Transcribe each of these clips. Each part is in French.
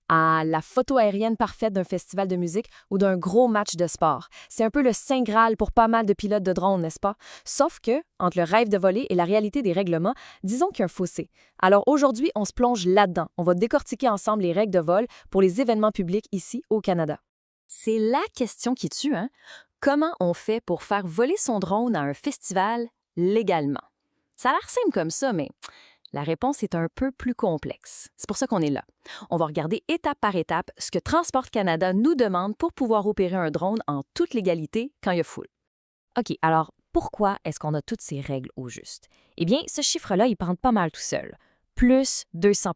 à la photo aérienne parfaite d'un festival de musique ou d'un gros match de sport. C'est un peu le saint graal pour pas mal de pilotes de drones, n'est-ce pas? Sauf que, entre le rêve de voler et la réalité des règlements, disons qu'il y a un fossé. Alors aujourd'hui, on se plonge là-dedans. On va décortiquer ensemble les règles de vol pour les événements publics ici au Canada. C'est la question qui tue, hein? Comment on fait pour faire voler son drone à un festival légalement? Ça a l'air simple comme ça, mais la réponse est un peu plus complexe. C'est pour ça qu'on est là. On va regarder étape par étape ce que Transport Canada nous demande pour pouvoir opérer un drone en toute légalité quand il y a foule. OK, alors pourquoi est-ce qu'on a toutes ces règles au juste? Eh bien, ce chiffre-là, il prend pas mal tout seul. Plus 200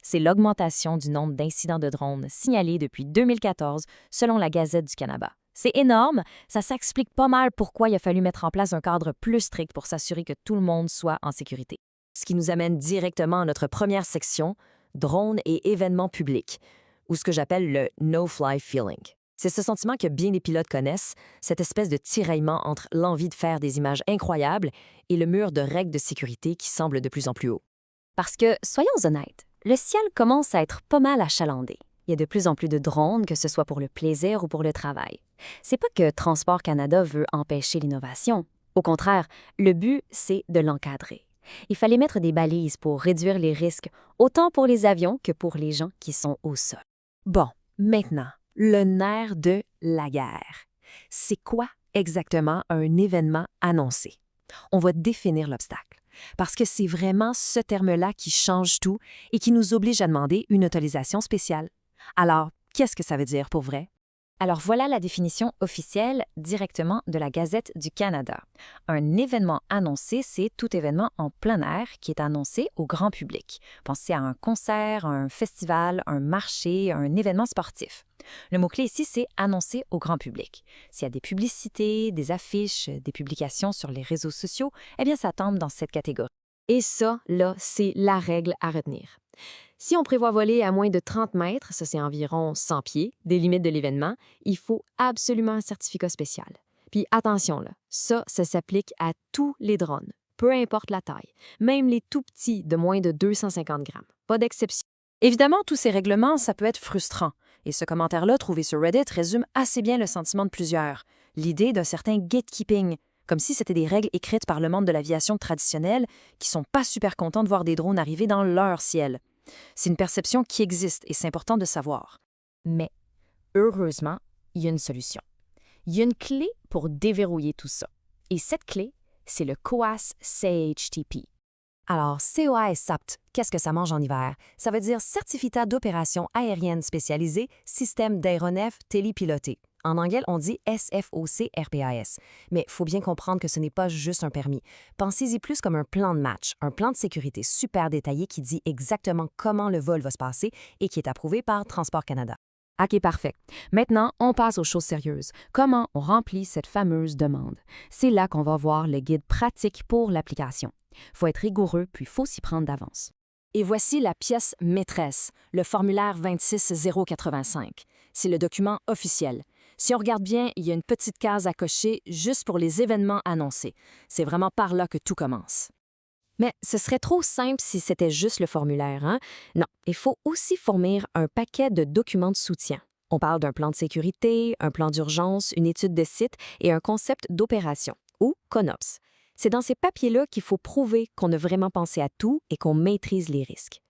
C'est l'augmentation du nombre d'incidents de drones signalés depuis 2014 selon la Gazette du Canada. C'est énorme, ça s'explique pas mal pourquoi il a fallu mettre en place un cadre plus strict pour s'assurer que tout le monde soit en sécurité. Ce qui nous amène directement à notre première section, drones et événements publics, ou ce que j'appelle le no-fly feeling. C'est ce sentiment que bien des pilotes connaissent, cette espèce de tiraillement entre l'envie de faire des images incroyables et le mur de règles de sécurité qui semble de plus en plus haut. Parce que, soyons honnêtes, le ciel commence à être pas mal achalandé. Il y a de plus en plus de drones, que ce soit pour le plaisir ou pour le travail. C'est pas que Transport Canada veut empêcher l'innovation. Au contraire, le but, c'est de l'encadrer. Il fallait mettre des balises pour réduire les risques, autant pour les avions que pour les gens qui sont au sol. Bon, maintenant, le nerf de la guerre. C'est quoi exactement un événement annoncé? On va définir l'obstacle, parce que c'est vraiment ce terme-là qui change tout et qui nous oblige à demander une autorisation spéciale. Alors, qu'est-ce que ça veut dire pour vrai? Alors voilà la définition officielle directement de la Gazette du Canada. Un événement annoncé, c'est tout événement en plein air qui est annoncé au grand public. Pensez à un concert, un festival, un marché, un événement sportif. Le mot-clé ici, c'est annoncé au grand public. S'il y a des publicités, des affiches, des publications sur les réseaux sociaux, eh bien ça tombe dans cette catégorie. Et ça, là, c'est la règle à retenir. Si on prévoit voler à moins de 30 mètres, ça c'est environ 100 pieds, des limites de l'événement, il faut absolument un certificat spécial. Puis attention, là, ça s'applique à tous les drones, peu importe la taille, même les tout petits de moins de 250 grammes. Pas d'exception. Évidemment, tous ces règlements, ça peut être frustrant. Et ce commentaire-là, trouvé sur Reddit, résume assez bien le sentiment de plusieurs. L'idée d'un certain gatekeeping, comme si c'était des règles écrites par le monde de l'aviation traditionnelle qui sont pas super contents de voir des drones arriver dans leur ciel. C'est une perception qui existe et c'est important de savoir. Mais, heureusement, il y a une solution. Il y a une clé pour déverrouiller tout ça. Et cette clé, c'est le COAS CHTP. Alors, COAS SAPT, qu'est-ce que ça mange en hiver? Ça veut dire Certificat d'opération aérienne spécialisé, système d'aéronef télépiloté. En anglais, on dit SFOC RPAS. Mais il faut bien comprendre que ce n'est pas juste un permis. Pensez-y plus comme un plan de match, un plan de sécurité super détaillé qui dit exactement comment le vol va se passer et qui est approuvé par Transport Canada. OK, parfait. Maintenant, on passe aux choses sérieuses. Comment on remplit cette fameuse demande? C'est là qu'on va voir le guide pratique pour l'application. Faut être rigoureux, puis faut s'y prendre d'avance. Et voici la pièce maîtresse, le formulaire 26085. C'est le document officiel. Si on regarde bien, il y a une petite case à cocher juste pour les événements annoncés. C'est vraiment par là que tout commence. Mais ce serait trop simple si c'était juste le formulaire, hein? Non, il faut aussi fournir un paquet de documents de soutien. On parle d'un plan de sécurité, un plan d'urgence, une étude de site et un concept d'opération, ou CONOPS. C'est dans ces papiers-là qu'il faut prouver qu'on a vraiment pensé à tout et qu'on maîtrise les risques.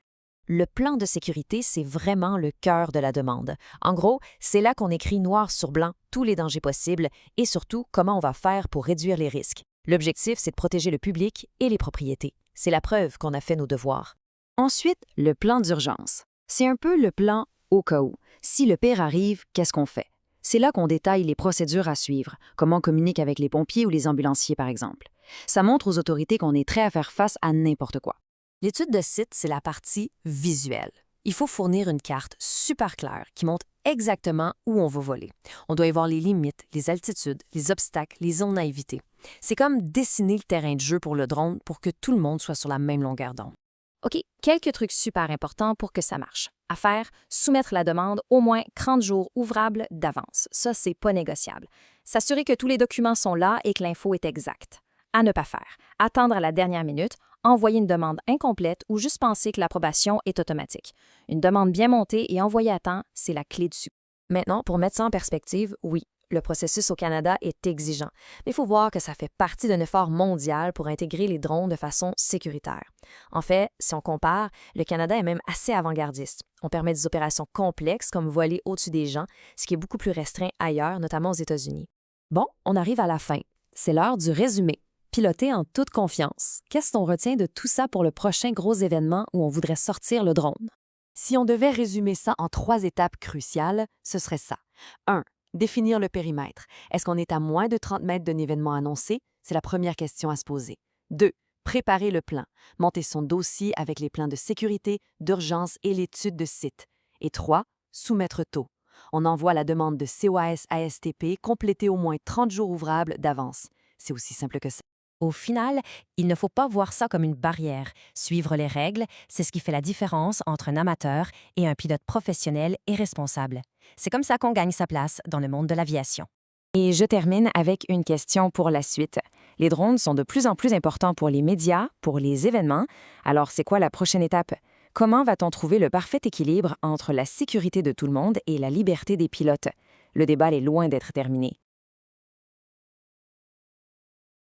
Le plan de sécurité, c'est vraiment le cœur de la demande. En gros, c'est là qu'on écrit noir sur blanc tous les dangers possibles et surtout comment on va faire pour réduire les risques. L'objectif, c'est de protéger le public et les propriétés. C'est la preuve qu'on a fait nos devoirs. Ensuite, le plan d'urgence. C'est un peu le plan au cas où. Si le pire arrive, qu'est-ce qu'on fait? C'est là qu'on détaille les procédures à suivre, comment on communique avec les pompiers ou les ambulanciers, par exemple. Ça montre aux autorités qu'on est prêt à faire face à n'importe quoi. L'étude de site, c'est la partie visuelle. Il faut fournir une carte super claire qui montre exactement où on va voler. On doit y voir les limites, les altitudes, les obstacles, les zones à éviter. C'est comme dessiner le terrain de jeu pour le drone pour que tout le monde soit sur la même longueur d'onde. OK, quelques trucs super importants pour que ça marche. À faire, soumettre la demande au moins 30 jours ouvrables d'avance. Ça, c'est pas négociable. S'assurer que tous les documents sont là et que l'info est exacte. À ne pas faire. Attendre à la dernière minute, envoyer une demande incomplète ou juste penser que l'approbation est automatique. Une demande bien montée et envoyée à temps, c'est la clé du succès. Maintenant, pour mettre ça en perspective, oui, le processus au Canada est exigeant, mais il faut voir que ça fait partie d'un effort mondial pour intégrer les drones de façon sécuritaire. En fait, si on compare, le Canada est même assez avant-gardiste. On permet des opérations complexes comme voler au-dessus des gens, ce qui est beaucoup plus restreint ailleurs, notamment aux États-Unis. Bon, on arrive à la fin. C'est l'heure du résumé. Piloter en toute confiance. Qu'est-ce qu'on retient de tout ça pour le prochain gros événement où on voudrait sortir le drone? Si on devait résumer ça en 3 étapes cruciales, ce serait ça. 1. Définir le périmètre. Est-ce qu'on est à moins de 30 mètres d'un événement annoncé? C'est la première question à se poser. 2. Préparer le plan. Monter son dossier avec les plans de sécurité, d'urgence et l'étude de site. Et 3. Soumettre tôt. On envoie la demande de COAS-ASTP complétée au moins 30 jours ouvrables d'avance. C'est aussi simple que ça. Au final, il ne faut pas voir ça comme une barrière. Suivre les règles, c'est ce qui fait la différence entre un amateur et un pilote professionnel et responsable. C'est comme ça qu'on gagne sa place dans le monde de l'aviation. Et je termine avec une question pour la suite. Les drones sont de plus en plus importants pour les médias, pour les événements. Alors, c'est quoi la prochaine étape? Comment va-t-on trouver le parfait équilibre entre la sécurité de tout le monde et la liberté des pilotes? Le débat est loin d'être terminé.